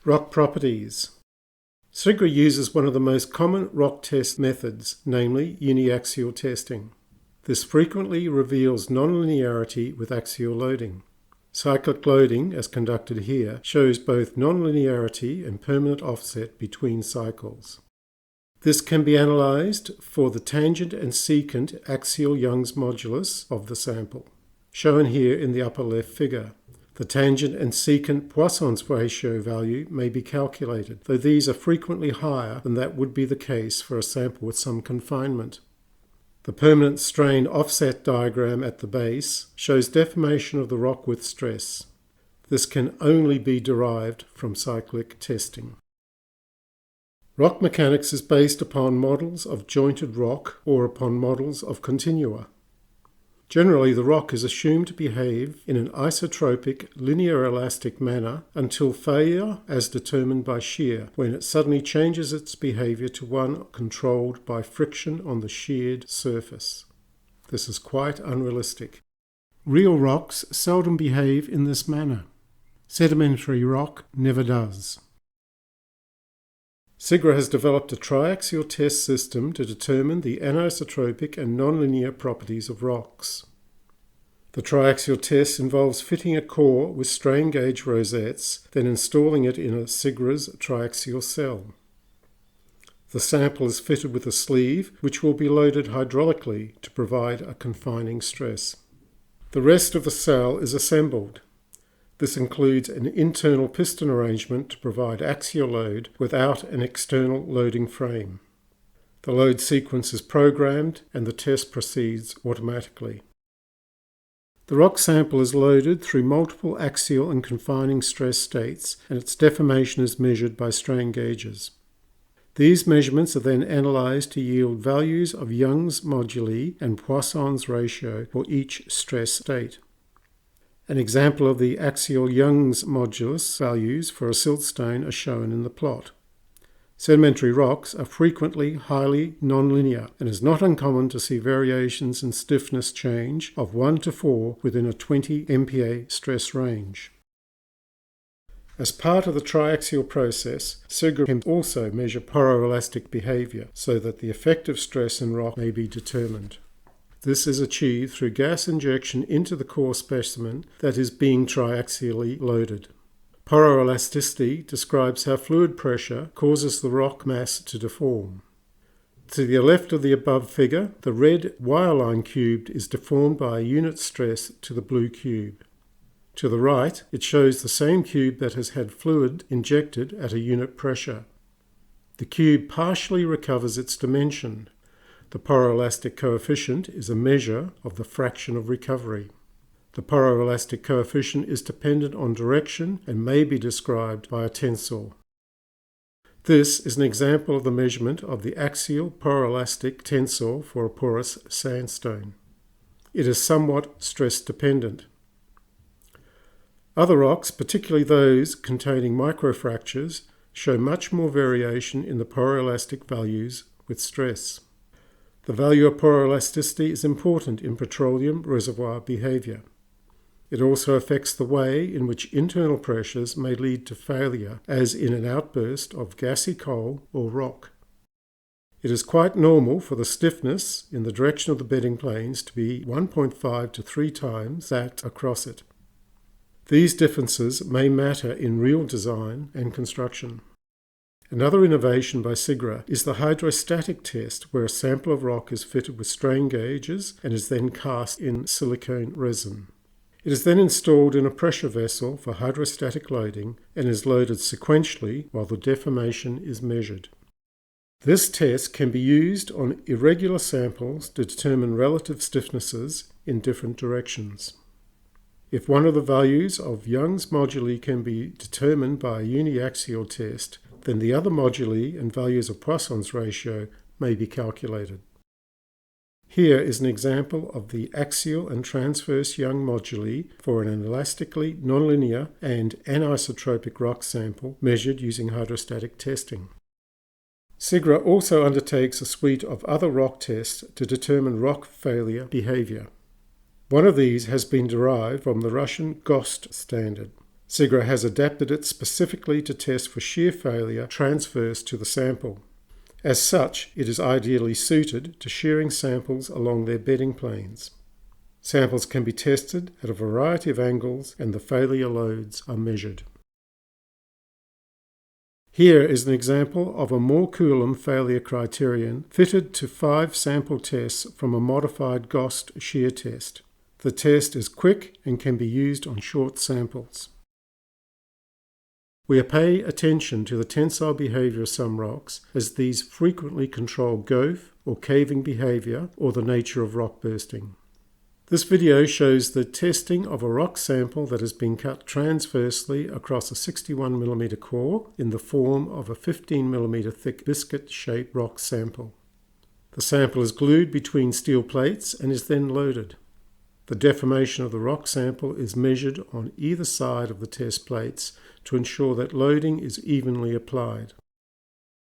Rock properties. SIGRA uses one of the most common rock test methods, namely uniaxial testing. This frequently reveals nonlinearity with axial loading. Cyclic loading, as conducted here, shows both nonlinearity and permanent offset between cycles. This can be analysed for the tangent and secant axial Young's modulus of the sample, shown here in the upper left figure. The tangent and secant Poisson's ratio value may be calculated, though these are frequently higher than that would be the case for a sample with some confinement. The permanent strain offset diagram at the base shows deformation of the rock with stress. This can only be derived from cyclic testing. Rock mechanics is based upon models of jointed rock or upon models of continua. Generally, the rock is assumed to behave in an isotropic, linear elastic manner until failure as determined by shear, when it suddenly changes its behavior to one controlled by friction on the sheared surface. This is quite unrealistic. Real rocks seldom behave in this manner. Sedimentary rock never does. SIGRA has developed a triaxial test system to determine the anisotropic and nonlinear properties of rocks. The triaxial test involves fitting a core with strain gauge rosettes, then installing it in a SIGRA's triaxial cell. The sample is fitted with a sleeve, which will be loaded hydraulically to provide a confining stress. The rest of the cell is assembled. This includes an internal piston arrangement to provide axial load without an external loading frame. The load sequence is programmed and the test proceeds automatically. The rock sample is loaded through multiple axial and confining stress states, and its deformation is measured by strain gauges. These measurements are then analysed to yield values of Young's moduli and Poisson's ratio for each stress state. An example of the axial Young's modulus values for a siltstone are shown in the plot. Sedimentary rocks are frequently highly nonlinear, and it is not uncommon to see variations in stiffness change of 1 to 4 within a 20 MPa stress range. As part of the triaxial process, SIGRA can also measure poroelastic behaviour so that the effective stress in rock may be determined. This is achieved through gas injection into the core specimen that is being triaxially loaded. Poroelasticity describes how fluid pressure causes the rock mass to deform. To the left of the above figure, the red wireline cube is deformed by a unit stress to the blue cube. To the right, it shows the same cube that has had fluid injected at a unit pressure. The cube partially recovers its dimension. The poroelastic coefficient is a measure of the fraction of recovery. The poroelastic coefficient is dependent on direction and may be described by a tensor. This is an example of the measurement of the axial poroelastic tensor for a porous sandstone. It is somewhat stress dependent. Other rocks, particularly those containing microfractures, show much more variation in the poroelastic values with stress. The value of poroelasticity is important in petroleum reservoir behaviour. It also affects the way in which internal pressures may lead to failure, as in an outburst of gassy coal or rock. It is quite normal for the stiffness in the direction of the bedding planes to be 1.5 to 3 times that across it. These differences may matter in real design and construction. Another innovation by SIGRA is the hydrostatic test, where a sample of rock is fitted with strain gauges and is then cast in silicone resin. It is then installed in a pressure vessel for hydrostatic loading and is loaded sequentially while the deformation is measured. This test can be used on irregular samples to determine relative stiffnesses in different directions. If one of the values of Young's moduli can be determined by a uniaxial test, then the other moduli and values of Poisson's ratio may be calculated. Here is an example of the axial and transverse Young moduli for an elastically nonlinear and anisotropic rock sample measured using hydrostatic testing. SIGRA also undertakes a suite of other rock tests to determine rock failure behavior. One of these has been derived from the Russian GOST standard. SIGRA has adapted it specifically to test for shear failure transverse to the sample. As such, it is ideally suited to shearing samples along their bedding planes. Samples can be tested at a variety of angles and the failure loads are measured. Here is an example of a Moore Coulomb failure criterion fitted to 5 sample tests from a modified GOST shear test. The test is quick and can be used on short samples. We pay attention to the tensile behaviour of some rocks, as these frequently control goaf or caving behaviour or the nature of rock bursting. This video shows the testing of a rock sample that has been cut transversely across a 61mm core in the form of a 15mm thick biscuit-shaped rock sample. The sample is glued between steel plates and is then loaded. The deformation of the rock sample is measured on either side of the test plates to ensure that loading is evenly applied.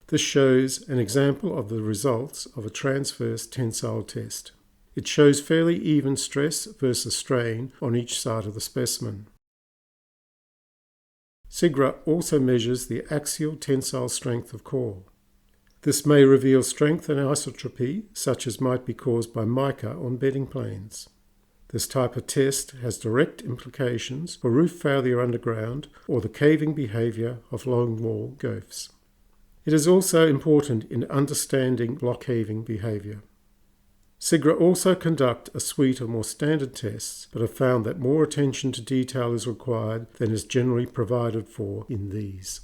This shows an example of the results of a transverse tensile test. It shows fairly even stress versus strain on each side of the specimen. SIGRA also measures the axial tensile strength of core. This may reveal strength and isotropy, such as might be caused by mica on bedding planes. This type of test has direct implications for roof failure underground or the caving behaviour of longwall goafs. It is also important in understanding block caving behaviour. SIGRA also conduct a suite of more standard tests, but have found that more attention to detail is required than is generally provided for in these.